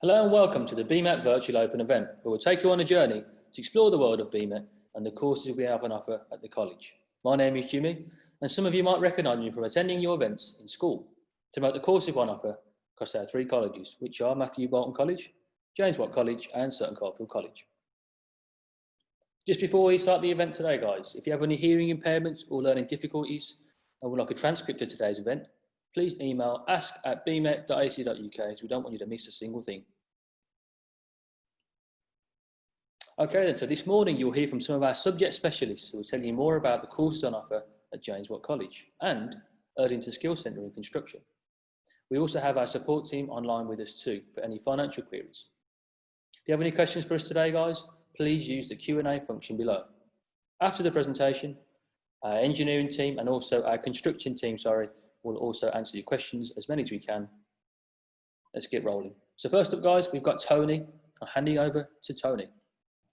Hello and welcome to the BMet Virtual Open event, where we'll take you on a journey to explore the world of BMet and the courses we have on offer at the college. My name is Jimmy, and some of you might recognise me from attending your events in school to promote the courses on offer across our three colleges, which are Matthew Bolton College, James Watt College and Sutton Coldfield College. Just before we start the event today, guys, if you have any hearing impairments or learning difficulties and would like a transcript of today's event, please email ask@bmet.ac.uk, as we don't want you to miss a single thing. Okay then, so this morning you'll hear from some of our subject specialists who will tell you more about the courses on offer at James Watt College and Erdington Skills Centre in construction. We also have our support team online with us too for any financial queries. If you have any questions for us today, guys, please use the Q&A function below. After the presentation, our engineering team and also our construction team, will also answer your questions, as many as we can. Let's get rolling. So first up, guys, we've got Tony. I'm handing over to Tony.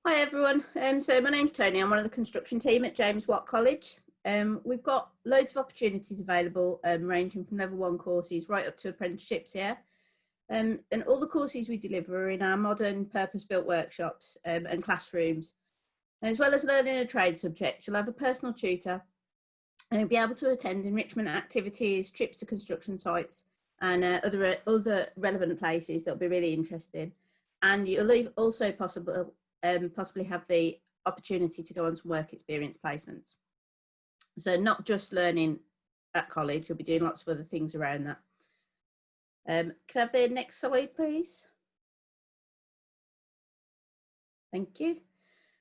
Hi everyone, so my name's Tony. I'm one of the construction team at James Watt College. We've got loads of opportunities available, ranging from level 1 courses right up to apprenticeships here. And all the courses we deliver are in our modern purpose-built workshops and classrooms. And as well as learning a trade subject, you'll have a personal tutor and you'll be able to attend enrichment activities, trips to construction sites and other relevant places that'll be really interesting. And you'll also possibly have the opportunity to go on some work experience placements. So not just learning at college, you'll be doing lots of other things around that. Can I have the next slide, please? Thank you.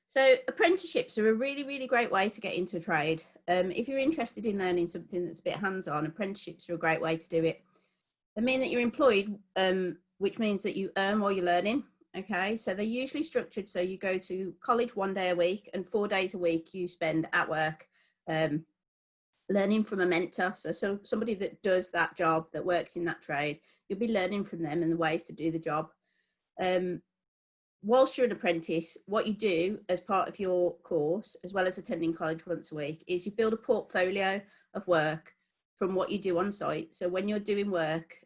So apprenticeships are a really, really great way to get into a trade. If you're interested in learning something that's a bit hands-on, apprenticeships are a great way to do it. They mean that you're employed, which means that you earn while you're learning. Okay, so they're usually structured so you go to college 1 day a week and 4 days a week you spend at work learning from a mentor. So somebody that does that job, that works in that trade, you'll be learning from them and the ways to do the job. Whilst you're an apprentice, what you do as part of your course, as well as attending college once a week, is you build a portfolio of work from what you do on site. So when you're doing work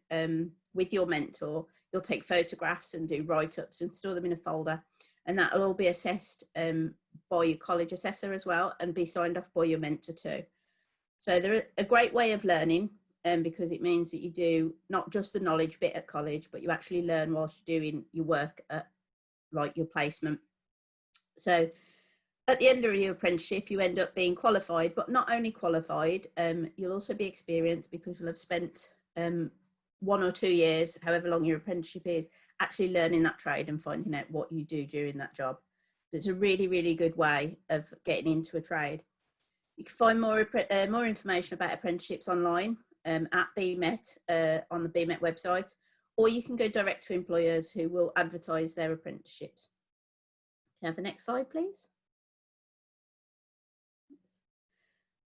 with your mentor, you'll take photographs and do write-ups and store them in a folder. And that will all be assessed by your college assessor as well and be signed off by your mentor too. So they're a great way of learning because it means that you do not just the knowledge bit at college, but you actually learn whilst you're doing your work at like your placement. So at the end of your apprenticeship, you end up being qualified, but not only qualified, you'll also be experienced because you'll have spent 1 or 2 years, however long your apprenticeship is, actually learning that trade and finding out what you do during that job. It's a really, really good way of getting into a trade. You can find more information about apprenticeships online at BMet on the BMet website, or you can go direct to employers who will advertise their apprenticeships. Can I have the next slide, please?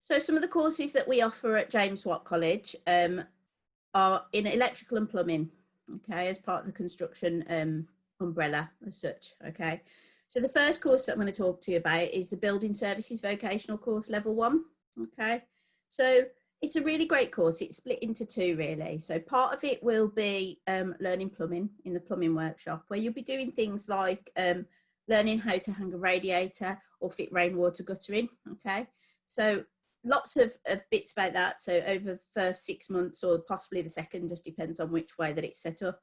So some of the courses that we offer at James Watt College are in electrical and plumbing, okay, as part of the construction umbrella as such, okay. So the first course that I'm going to talk to you about is the Building Services Vocational course, level 1, okay. So it's a really great course. It's split into 2 really. So part of it will be learning plumbing in the plumbing workshop, where you'll be doing things like learning how to hang a radiator or fit rainwater guttering, okay. So lots of bits about that. So over the first 6 months or possibly the second, just depends on which way that it's set up,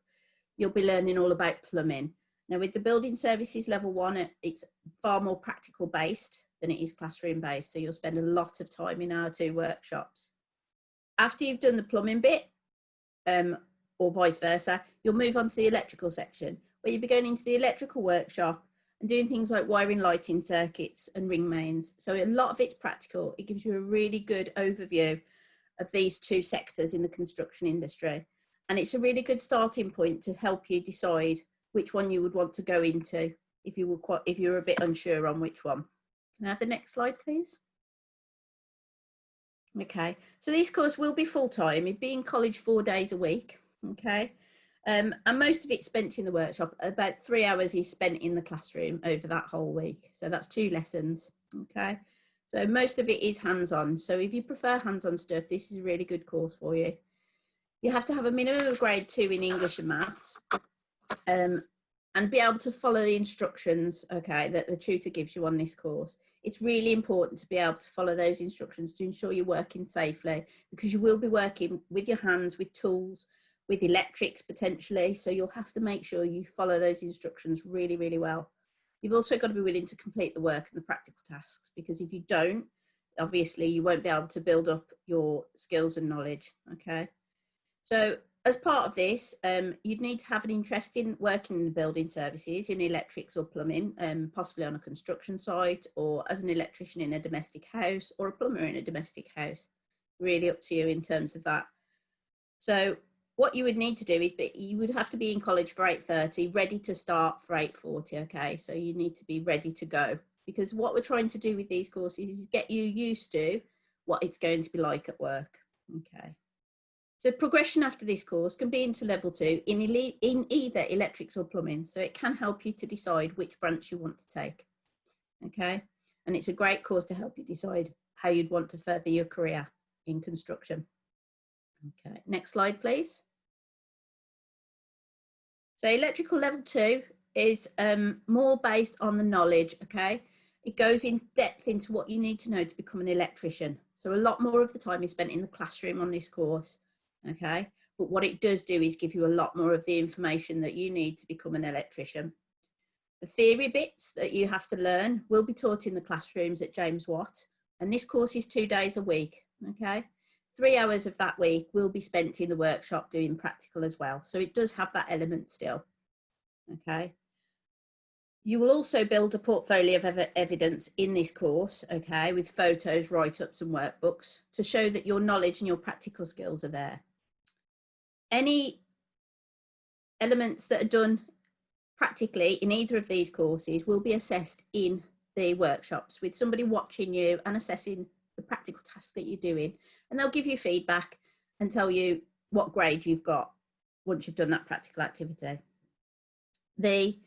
you'll be learning all about plumbing. Now with the building services level 1, it's far more practical based than it is classroom based. So you'll spend a lot of time in our 2 workshops. After you've done the plumbing bit, or vice versa, you'll move on to the electrical section, where you'll be going into the electrical workshop and doing things like wiring lighting circuits and ring mains. So a lot of it's practical. It gives you a really good overview of these 2 sectors in the construction industry. And it's a really good starting point to help you decide which one you would want to go into if you're a bit unsure on which one. Can I have the next slide, please? Okay, so this course will be full-time. You'll be in college 4 days a week, okay? And most of it's spent in the workshop. About 3 hours is spent in the classroom over that whole week. So that's 2 lessons, okay? So most of it is hands-on. So if you prefer hands-on stuff, this is a really good course for you. You have to have a minimum of grade 2 in English and maths. and be able to follow the instructions, okay, that the tutor gives you on this course. It's really important to be able to follow those instructions to ensure you're working safely, because you will be working with your hands, with tools, with electrics potentially. So you'll have to make sure you follow those instructions really, really well. You've also got to be willing to complete the work and the practical tasks, because if you don't, obviously you won't be able to build up your skills and knowledge, okay? So as part of this, you'd need to have an interest in working in the building services, in electrics or plumbing, possibly on a construction site, or as an electrician in a domestic house, or a plumber in a domestic house. Really up to you in terms of that. So what you would need to do is you would have to be in college for 8:30, ready to start for 8:40, okay? So you need to be ready to go, because what we're trying to do with these courses is get you used to what it's going to be like at work, okay? So progression after this course can be into level 2 in either electrics or plumbing. So it can help you to decide which branch you want to take, okay? And it's a great course to help you decide how you'd want to further your career in construction. Okay, next slide, please. So electrical level 2 is more based on the knowledge, okay? It goes in depth into what you need to know to become an electrician. So a lot more of the time is spent in the classroom on this course, okay? But what it does do is give you a lot more of the information that you need to become an electrician. The theory bits that you have to learn will be taught in the classrooms at James Watt, and this course is 2 days a week, okay? 3 hours of that week will be spent in the workshop doing practical as well. So it does have that element still, okay? You will also build a portfolio of evidence in this course, okay, with photos, write-ups and workbooks to show that your knowledge and your practical skills are there. Any elements that are done practically in either of these courses will be assessed in the workshops with somebody watching you and assessing the practical tasks that you're doing, and they'll give you feedback and tell you what grade you've got once you've done that practical activity. The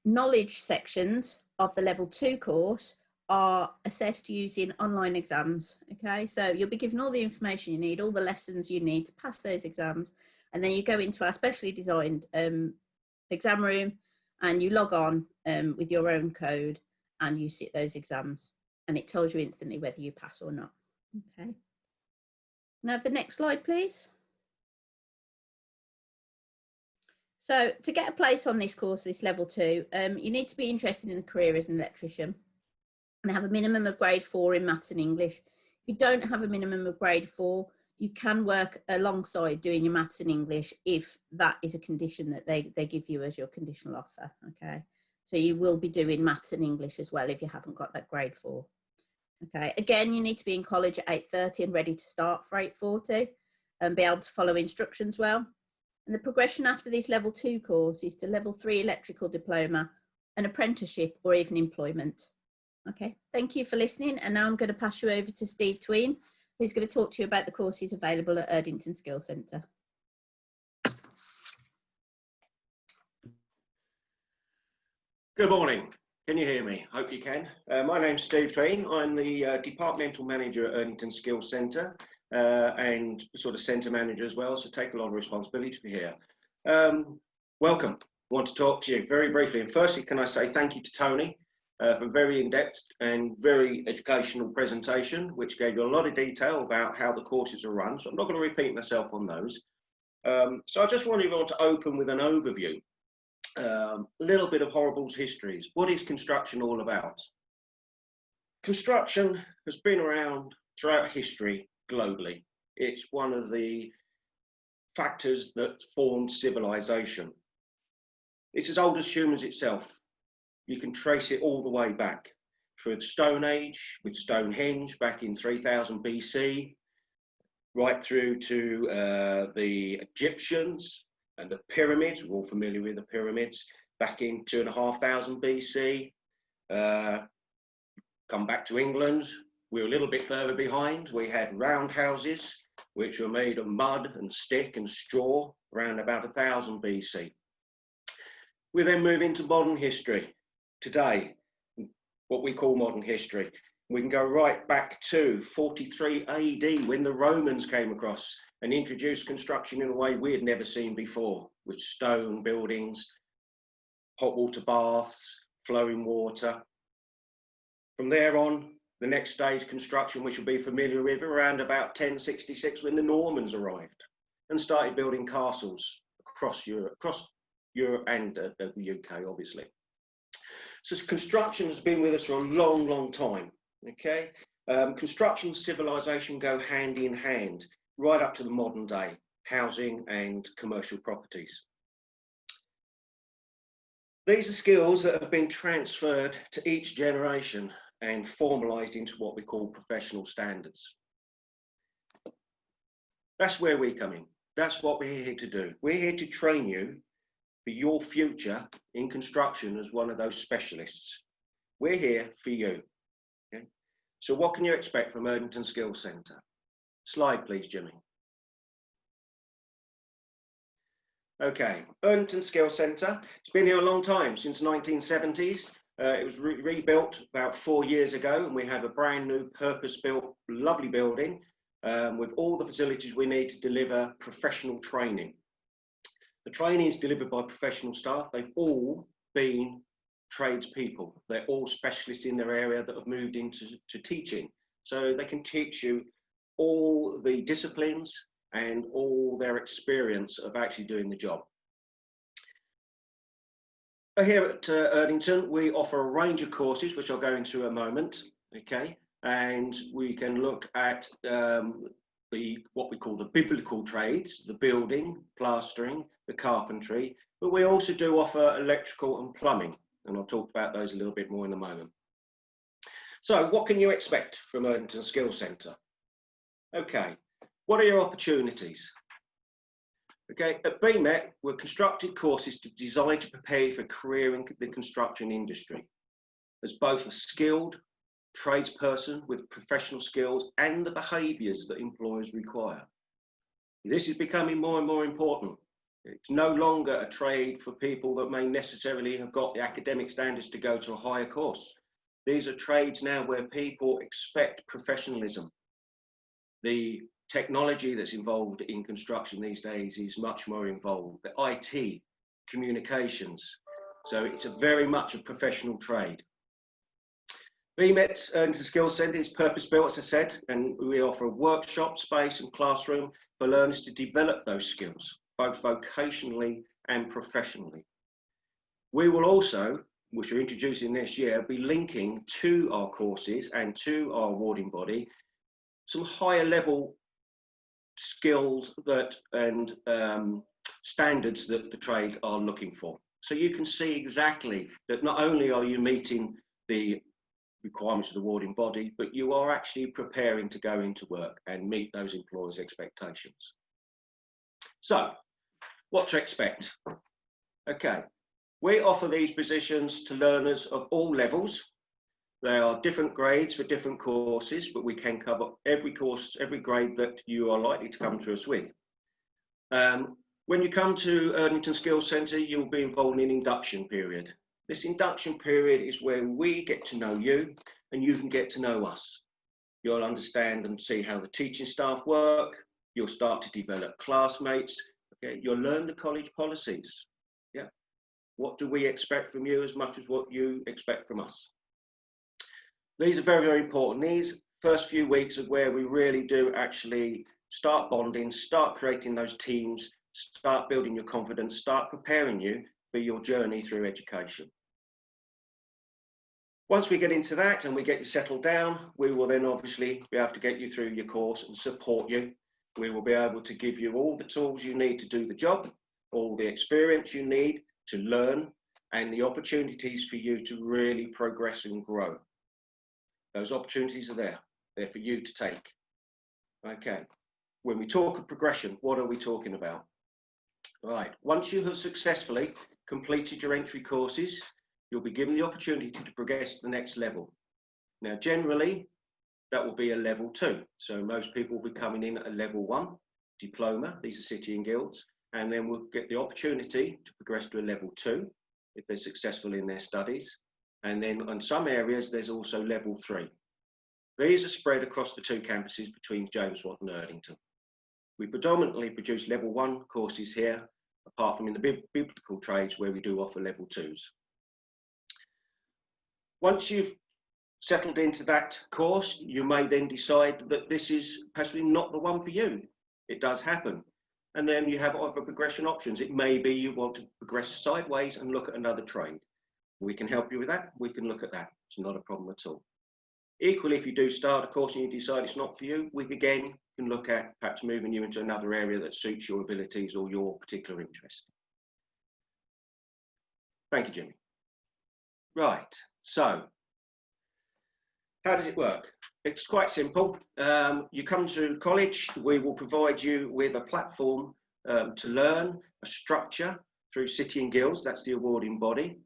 knowledge sections of the level 2 course are assessed using online exams, okay? So you'll be given all the information you need, all the lessons you need to pass those exams, and then you go into our specially designed exam room and you log on with your own code and you sit those exams, and it tells you instantly whether you pass or not, okay? Now the next slide, please. So to get a place on this course, this level 2, you need to be interested in a career as an electrician and have a minimum of grade 4 in maths and English. If you don't have a minimum of grade 4, you can work alongside doing your maths and English if that is a condition that they give you as your conditional offer, okay? So you will be doing maths and English as well if you haven't got that grade 4. Okay, again, you need to be in college at 8:30 and ready to start for 8:40 and be able to follow instructions well. And the progression after this level 2 course is to level 3 electrical diploma, an apprenticeship, or even employment. Okay, thank you for listening. And now I'm going to pass you over to Steve Tween, who's going to talk to you about the courses available at Erdington Skills Centre. Good morning. Can you hear me? Hope you can. My name's Steve Tween. I'm the departmental manager at Erdington Skills Centre and sort of centre manager as well, so take a lot of responsibility for here. Welcome. I want to talk to you very briefly. And firstly, can I say thank you to Tony for a very in-depth and very educational presentation, which gave you a lot of detail about how the courses are run. So I'm not going to repeat myself on those. So I just want to open with an overview. A little bit of Horrible's histories. What is construction all about? Construction has been around throughout history globally. It's one of the factors that formed civilization. It's as old as humans itself. You can trace it all the way back through the Stone Age with Stonehenge back in 3000 BC, right through to the Egyptians and the pyramids. We're all familiar with the pyramids back in 2500 BC. Come back to England, we're a little bit further behind. We had roundhouses, which were made of mud and stick and straw around about 1000 BC. We then move into modern history. Today, what we call modern history. We can go right back to 43 AD when the Romans came across and introduced construction in a way we had never seen before. with stone buildings, hot water baths, flowing water. From there on, the next stage construction, which you'll be familiar with, around about 1066 when the Normans arrived and started building castles across Europe and the UK, obviously. So construction has been with us for a long, long time, okay? Construction and civilization go hand in hand, right up to the modern day, housing and commercial properties. These are skills that have been transferred to each generation and formalised into what we call professional standards. That's where we come in. That's what we're here to do. We're here to train you for your future in construction as one of those specialists. We're here for you. Okay? So what can you expect from Erdington Skills Centre? Slide, please, Jimmy. Okay, Erdington Skills Centre. It's been here a long time, since 1970s. It was rebuilt about 4 years ago, and we have a brand new purpose-built, lovely building with all the facilities we need to deliver professional training. The training is delivered by professional staff. They've all been tradespeople. They're all specialists in their area that have moved into teaching. So they can teach you all the disciplines and all their experience of actually doing the job. Here at Erdington, we offer a range of courses, which I'll go into in a moment, okay? And we can look at what we call the biblical trades, the building, plastering, the carpentry, but we also do offer electrical and plumbing, and I'll talk about those a little bit more in a moment. So what can you expect from Erdington Skills Centre? Okay, what are your opportunities? Okay, at BMet, we're constructed courses designed to prepare you for a career in the construction industry as both a skilled tradesperson with professional skills and the behaviours that employers require. This is becoming more and more important. It's no longer a trade for people that may necessarily have got the academic standards to go to a higher course. These are trades now where people expect professionalism. The technology that's involved in construction these days is much more involved. The IT, communications. So it's very much a professional trade. BMet's Erdington Skills Centre is purpose-built, as I said, and we offer a workshop space and classroom for learners to develop those skills, both vocationally and professionally. We will also, which we're introducing this year, be linking to our courses and to our awarding body some higher level skills that and standards that the trade are looking for. So you can see exactly that not only are you meeting the requirements of the awarding body, but you are actually preparing to go into work and meet those employers' expectations. So, what to expect? Okay, we offer these positions to learners of all levels. There are different grades for different courses, but we can cover every course, every grade that you are likely to come to us with. When you come to Erdington Skills Centre, you'll be involved in an induction period. This induction period is where we get to know you and you can get to know us. You'll understand and see how the teaching staff work. You'll start to develop classmates. Okay? You'll learn the college policies. Yeah. What do we expect from you as much as what you expect from us? These are very, very important. These first few weeks are where we really do actually start bonding, start creating those teams, start building your confidence, start preparing you for your journey through education. Once we get into that and we get you settled down, we will then obviously be able to get you through your course and support you. We will be able to give you all the tools you need to do the job, all the experience you need to learn, and the opportunities for you to really progress and grow. Those opportunities are there. They're for you to take. Okay. When we talk of progression, what are we talking about? All right. Once you have successfully completed your entry courses, you'll be given the opportunity to progress to the next level. Now, generally, that will be a level 2. So most people will be coming in at a level 1 diploma. These are City and Guilds. And then we'll get the opportunity to progress to a level 2 if they're successful in their studies. And then on some areas, there's also level 3. These are spread across the 2 campuses between James Watt and Erdington. We predominantly produce level 1 courses here, apart from in the biblical trades where we do offer level 2s. Once you've settled into that course, you may then decide that this is possibly not the one for you. It does happen. And then you have other progression options. It may be you want to progress sideways and look at another trade. We can help you with that. We can look at that. It's not a problem at all. Equally, if you do start a course and you decide it's not for you, we again can look at perhaps moving you into another area that suits your abilities or your particular interest. Thank you, Jimmy. Right, so how does it work? It's quite simple. You come to college, we will provide you with a platform to learn, a structure through City and Guilds, that's the awarding body.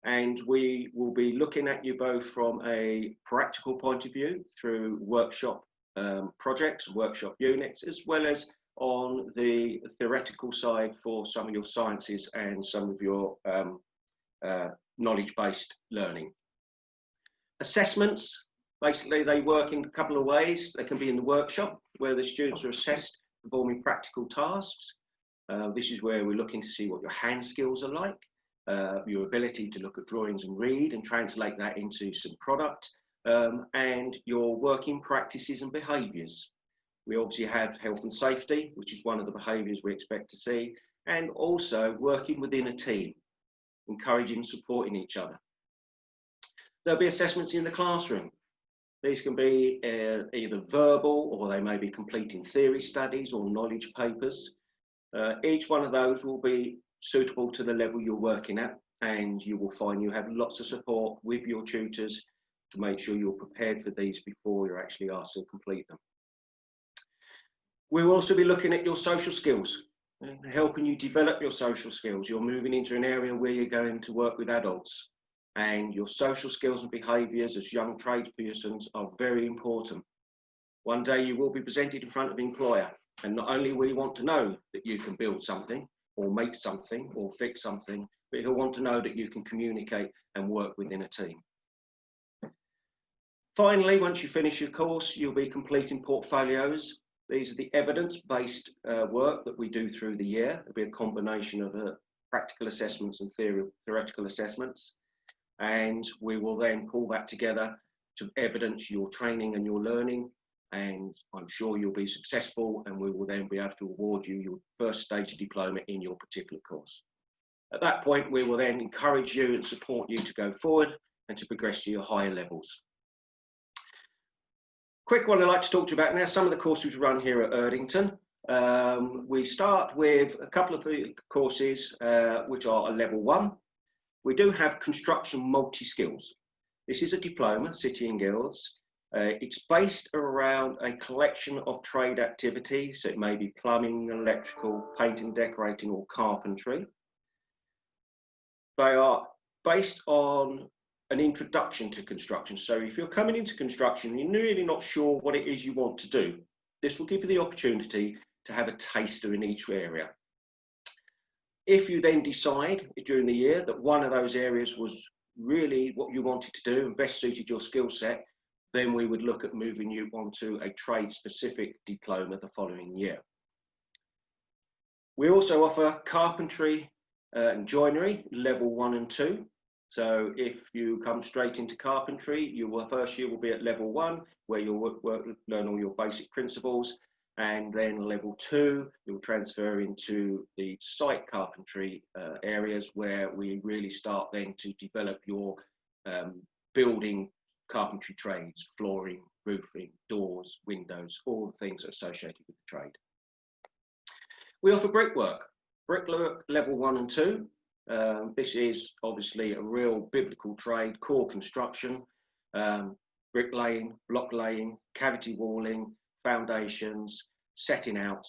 And we will be looking at you both from a practical point of view through workshop projects, workshop units, as well as on the theoretical side for some of your sciences and some of your knowledge-based learning. Assessments, basically they work in a couple of ways. They can be in the workshop where the students are assessed performing practical tasks. This is where we're looking to see what your hand skills are like, your ability to look at drawings and read and translate that into some product, and your working practices and behaviours. We obviously have health and safety, which is one of the behaviours we expect to see, and also working within a team, encouraging and supporting each other. There'll be assessments in the classroom. These can be either verbal, or they may be completing theory studies or knowledge papers. Each one of those will be suitable to the level you're working at, and you will find you have lots of support with your tutors to make sure you're prepared for these before you're actually asked to complete them. We'll also be looking at your social skills, helping you develop your social skills. You're moving into an area where you're going to work with adults, and your social skills and behaviours as young tradespersons are very important. One day you will be presented in front of an employer, and not only will you want to know that you can build something or make something or fix something, but he'll want to know that you can communicate and work within a team. Finally, once you finish your course, you'll be completing portfolios. These are the evidence-based work that we do through the year. It'll be a combination of practical assessments and theoretical assessments. And we will then pull that together to evidence your training and your learning. And I'm sure you'll be successful, and we will then be able to award you your first stage diploma in your particular course. At that point, we will then encourage you and support you to go forward and to progress to your higher levels. Quick one I'd like to talk to you about now, some of the courses we run here at Erdington. We start with a couple of the courses which are a level 1. We do have construction multi-skills. This is a diploma, City and Guilds. It's based around a collection of trade activities. So it may be plumbing, electrical, painting, decorating, or carpentry. They are based on an introduction to construction. So if you're coming into construction, you're really not sure what it is you want to do, this will give you the opportunity to have a taster in each area. If you then decide during the year that one of those areas was really what you wanted to do and best suited your skill set, then we would look at moving you onto a trade-specific diploma the following year. We also offer carpentry and joinery, level 1 and 2. So if you come straight into carpentry, your first year will be at level 1, where you'll learn all your basic principles. And then level 2, you'll transfer into the site carpentry areas, where we really start then to develop your building carpentry trades, flooring, roofing, doors, windows, all the things associated with the trade. We offer brickwork level 1 and 2. This is obviously a real biblical trade, core construction, bricklaying, block laying, cavity walling, foundations, setting out.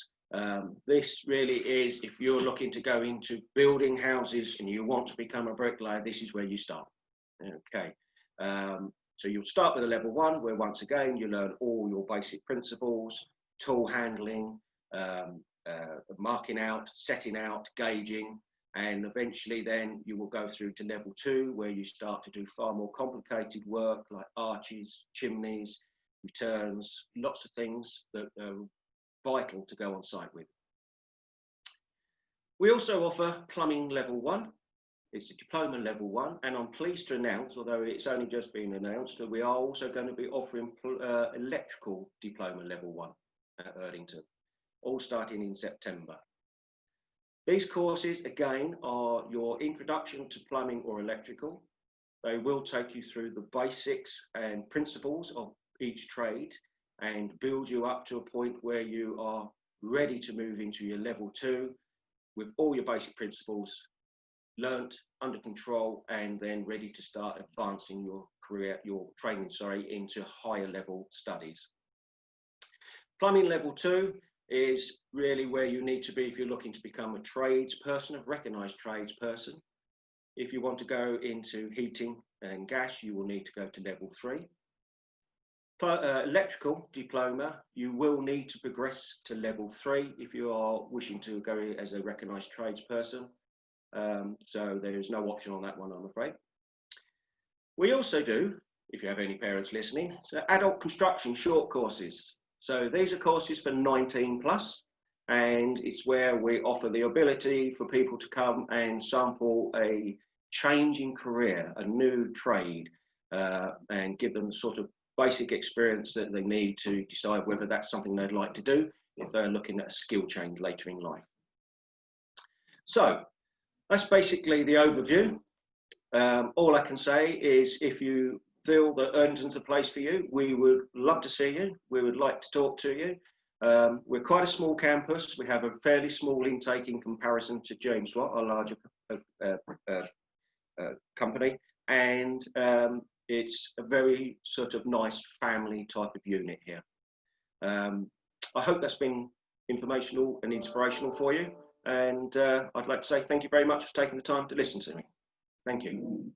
This really is, if you're looking to go into building houses and you want to become a bricklayer, this is where you start. Okay, so you'll start with a level 1, where once again you learn all your basic principles, tool handling, marking out, setting out, gauging, and eventually then you will go through to level 2, where you start to do far more complicated work like arches, chimneys, returns, lots of things that are vital to go on site with. We also offer plumbing level 1. It's a diploma level 1, and I'm pleased to announce, although it's only just been announced, that we are also going to be offering electrical diploma level 1 at Erdington, all starting in September. These courses, again, are your introduction to plumbing or electrical. They will take you through the basics and principles of each trade and build you up to a point where you are ready to move into your level 2 with all your basic principles learnt, under control, and then ready to start advancing your career, your training, into higher level studies. Plumbing level 2 is really where you need to be if you're looking to become a tradesperson, a recognised tradesperson. If you want to go into heating and gas, you will need to go to level 3. Electrical diploma, you will need to progress to level 3 if you are wishing to go as a recognised tradesperson. So there is no option on that one, I'm afraid. We also do, if you have any parents listening, so adult construction short courses. So these are courses for 19 plus, and it's where we offer the ability for people to come and sample a change in career, a new trade, and give them the sort of basic experience that they need to decide whether that's something they'd like to do if they're looking at a skill change later in life. So that's basically the overview. All I can say is if you feel that Erdington's a place for you, we would love to see you. We would like to talk to you. We're quite a small campus. We have a fairly small intake in comparison to James Watt, our larger company. And it's a very sort of nice family type of unit here. I hope that's been informational and inspirational for you. And I'd like to say thank you very much for taking the time to listen to me. Thank you.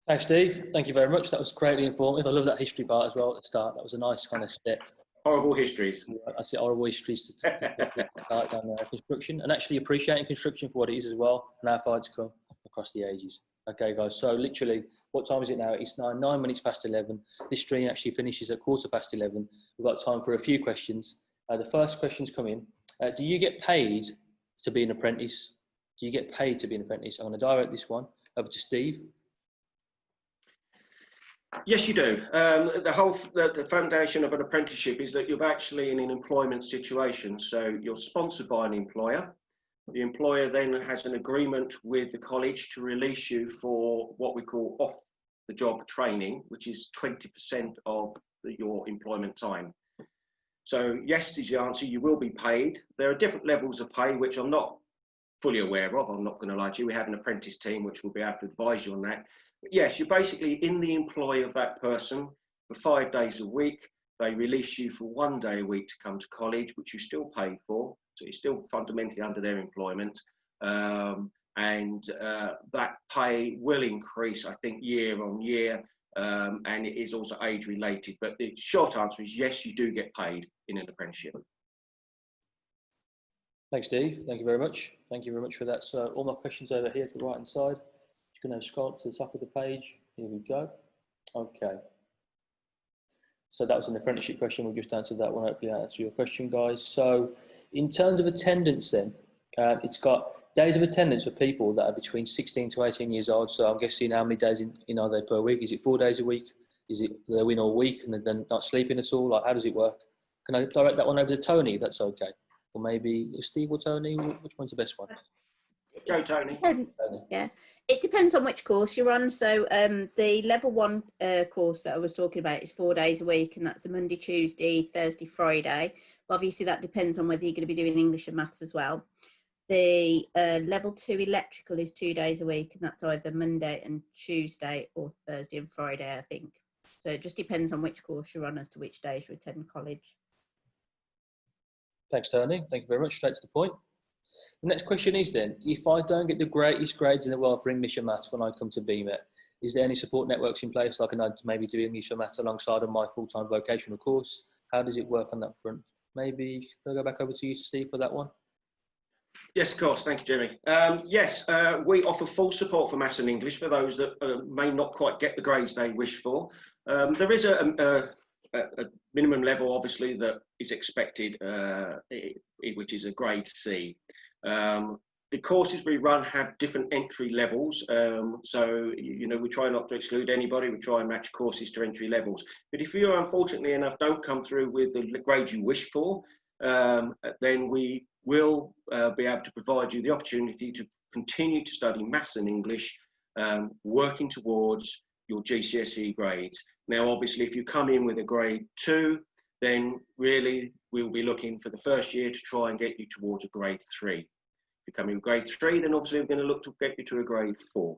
Thanks, Steve. Thank you very much. That was greatly informative. I love that history part as well at the start. That was a nice kind of step. Horrible histories. I see horrible histories to start down there. Construction, and actually appreciating construction for what it is as well, and how far it's come across the ages. Okay, guys. So literally, what time is it now? It's 9 minutes past 11. This stream actually finishes at 11:15. We've got time for a few questions. The first questions come in. Do you get paid to be an apprentice? Do you get paid to be an apprentice? I'm going to direct this one over to Steve. Yes, you do. The foundation of an apprenticeship is that you're actually in an employment situation. So you're sponsored by an employer. The employer then has an agreement with the college to release you for what we call off-the-job training, which is 20% of your employment time. So yes is the answer, you will be paid. There are different levels of pay, which I'm not fully aware of. I'm not going to lie to you. We have an apprentice team, which will be able to advise you on that. But yes, you're basically in the employ of that person for 5 days a week. They release you for 1 day a week to come to college, which you're still paid for. So you're still fundamentally under their employment. That pay will increase, I think, year on year. And it is also age related. But the short answer is yes, you do get paid in an apprenticeship. Thanks, Steve. Thank you very much. Thank you very much for that. So all my questions over here to the right hand side. Just going to scroll up to the top of the page. Here we go. Okay. So that was an apprenticeship question. We'll just answer that one. Hopefully that answers your question, guys. So in terms of attendance then, it's got days of attendance for people that are between 16 to 18 years old. So I'm guessing how many days in are they per week? Is it 4 days a week? Is it they're in all week and then not sleeping at all? Like, how does it work? Can I direct that one over to Tony, if that's okay? Or maybe Steve or Tony? Which one's the best one? Go, Tony. Yeah, it depends on which course you're on. So the level 1 course that I was talking about is 4 days a week, and that's a Monday, Tuesday, Thursday, Friday. But obviously that depends on whether you're going to be doing English and maths as well. The level 2 electrical is 2 days a week, and that's either Monday and Tuesday or Thursday and Friday, I think. So it just depends on which course you're on as to which days you attend college. Thanks, Tony. Thank you very much. Straight to the point. The next question is then, if I don't get the greatest grades in the world for English and maths when I come to BMet, is there any support networks in place? Like, can I maybe do English and maths alongside of my full-time vocational course? How does it work on that front? Maybe I'll go back over to you, Steve, for that one. Yes, of course. Thank you, Jeremy. Yes, we offer full support for maths and English for those that may not quite get the grades they wish for. There is a minimum level, obviously, that is expected, which is a grade C. The courses we run have different entry levels. So, you know, we try not to exclude anybody. We try and match courses to entry levels. But if you, unfortunately enough, don't come through with the grade you wish for, then we will be able to provide you the opportunity to continue to study maths and English, working towards your GCSE grades. Now, obviously, if you come in with a grade 2, then really we'll be looking for the first year to try and get you towards a grade 3. If you come in grade 3, then obviously we're going to look to get you to a grade 4.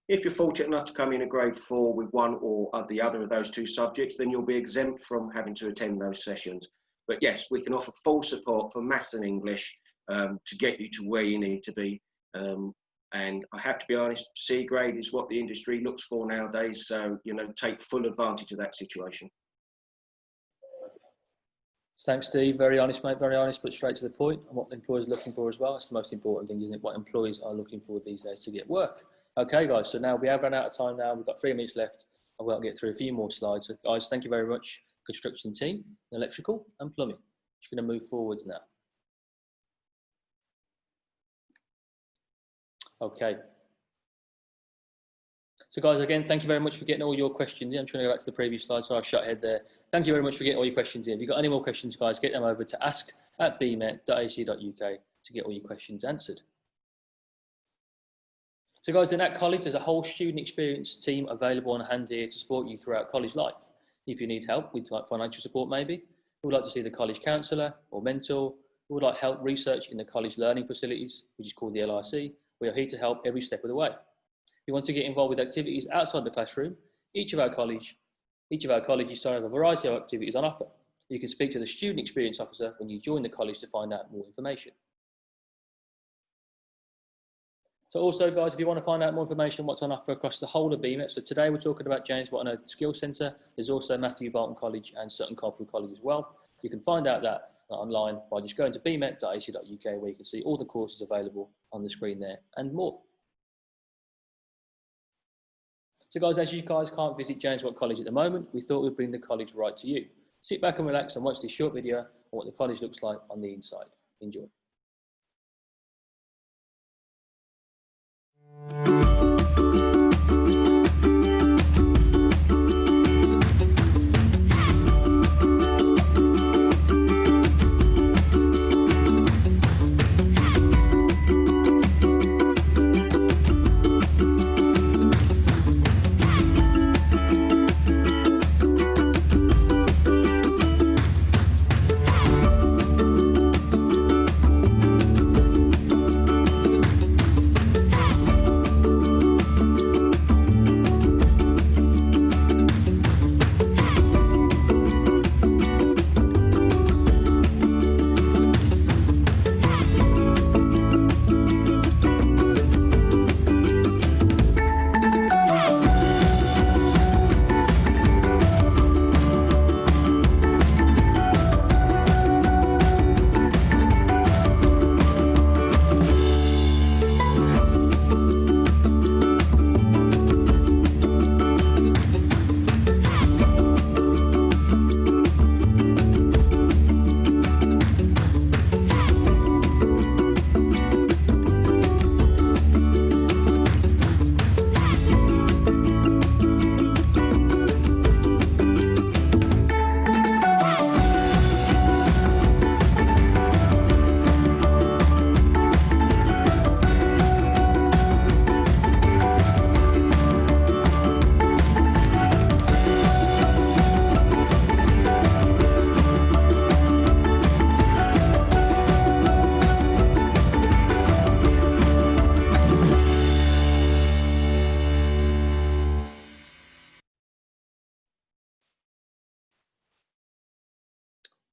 If you're fortunate enough to come in a grade 4 with one or the other of those 2 subjects, then you'll be exempt from having to attend those sessions. But yes, we can offer full support for maths and English to get you to where you need to be. And I have to be honest, C grade is what the industry looks for nowadays. So, you know, take full advantage of that situation. Thanks, Steve. Very honest, mate. Very honest, but straight to the point. And what the employer's looking for as well. That's the most important thing, isn't it? What employees are looking for these days to get work. Okay, guys. So now we have run out of time now. We've got 3 minutes left. I've got to get through a few more slides. So, guys, thank you very much. Construction team, electrical and plumbing. Just going to move forwards now. Okay. So guys, again, thank you very much for getting all your questions in. I'm trying to go back to the previous slide, so I've shot ahead there. Thank you very much for getting all your questions in. If you've got any more questions, guys, get them over to ask@bmet.ac.uk to get all your questions answered. So guys, in that college, there's a whole student experience team available on hand here to support you throughout college life. If you need help with like financial support maybe, we would like to see the college counsellor or mentor, we would like help research in the college learning facilities, which is called the LRC. We are here to help every step of the way. If you want to get involved with activities outside the classroom, each of our colleges have a variety of activities on offer. You can speak to the student experience officer when you join the college to find out more information. So also, guys, if you want to find out more information on what's on offer across the whole of BMet, so today we're talking about James Watt Skills Centre. There's also Matthew Bolton College and Sutton Coldfield College as well. You can find out that online by just going to bmet.ac.uk, where you can see all the courses available on the screen there and more. So guys, as you guys can't visit James Watt College at the moment, we thought we'd bring the college right to you. Sit back and relax and watch this short video on what the college looks like on the inside. Enjoy.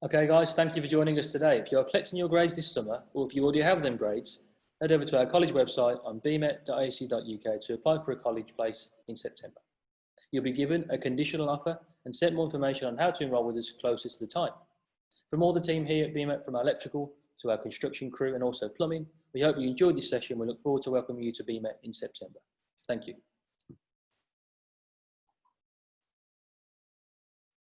Okay guys, thank you for joining us today. If you are collecting your grades this summer, or if you already have them grades, head over to our college website on bmet.ac.uk to apply for a college place in September. You'll be given a conditional offer and sent more information on how to enrol with us closer to the time. From all the team here at BMet, from our electrical to our construction crew and also plumbing, we hope you enjoyed this session. We look forward to welcoming you to BMet in September. Thank you.